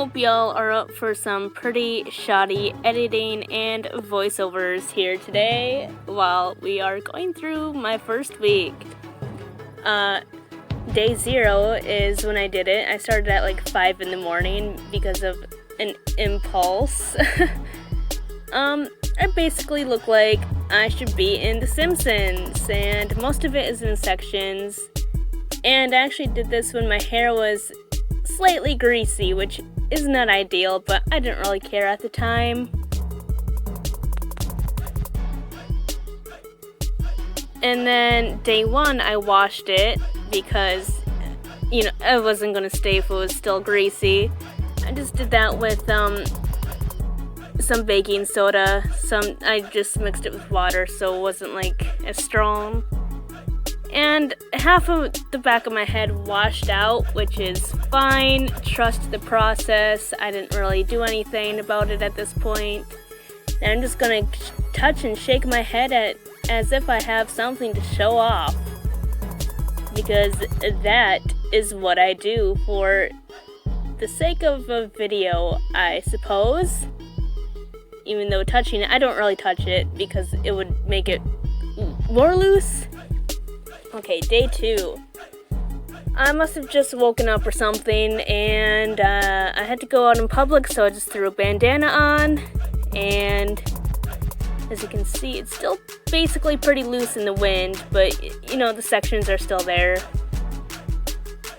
hope y'all are up for some pretty shoddy editing and voiceovers here today while we are going through my first week. Day 0 is when I did it. I started at like 5 in the morning because of an impulse. I basically look like I should be in The Simpsons, and most of it is in sections. And I actually did this when my hair was slightly greasy, which is not ideal, but I didn't really care at the time. And then day 1, I washed it because, I wasn't gonna stay if it was still greasy. I just did that with some baking soda. I just mixed it with water so it wasn't like as strong. And half of the back of my head washed out, which is fine. Trust the process. I didn't really do anything about it at this point. And I'm just gonna touch and shake my head as if I have something to show off. Because that is what I do for the sake of a video, I suppose. Even though touching it, I don't really touch it because it would make it more loose. Okay, day 2. I must have just woken up or something, and I had to go out in public, so I just threw a bandana on, and as you can see, it's still basically pretty loose in the wind, but, the sections are still there.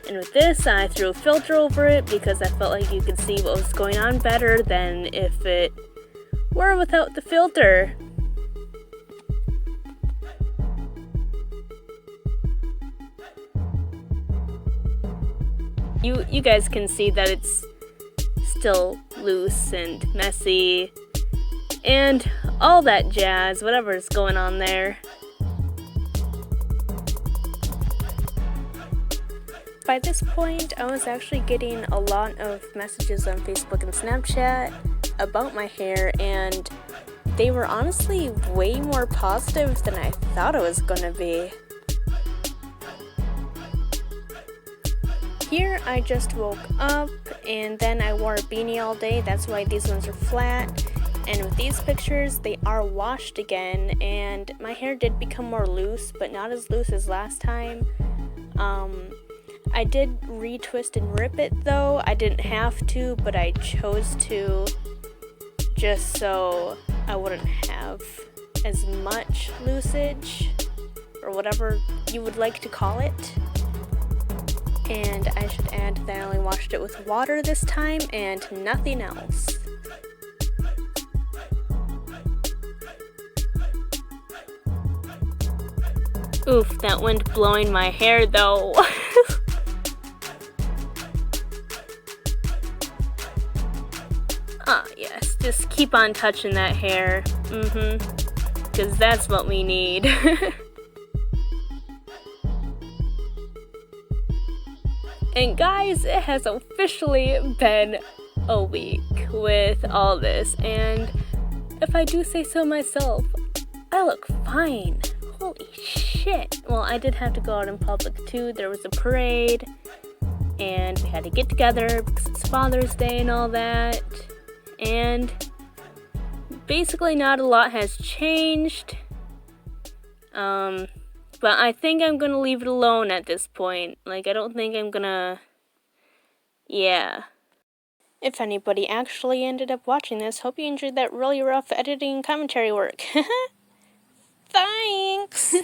And with this, I threw a filter over it because I felt like you could see what was going on better than if it were without the filter. You guys can see that it's still loose and messy and all that jazz, whatever's going on there. By this point, I was actually getting a lot of messages on Facebook and Snapchat about my hair, and they were honestly way more positive than I thought it was gonna be. Here, I just woke up, and then I wore a beanie all day. That's why these ones are flat. And with these pictures, they are washed again, and my hair did become more loose, but not as loose as last time. I did retwist and rip it, though. I didn't have to, but I chose to, just so I wouldn't have as much loosage, or whatever you would like to call it. And I should add that I only washed it with water this time and nothing else. Oof, that wind blowing my hair though. Ah, yes, just keep on touching that hair. Because that's what we need. And guys, it has officially been a week with all this, and if I do say so myself, I look fine. Holy shit. Well, I did have to go out in public too. There was a parade, and we had to get together because it's Father's Day and all that, and basically not a lot has changed. But I think I'm gonna leave it alone at this point. Like, I don't think I'm gonna... Yeah. If anybody actually ended up watching this, hope you enjoyed that really rough editing and commentary work. Thanks!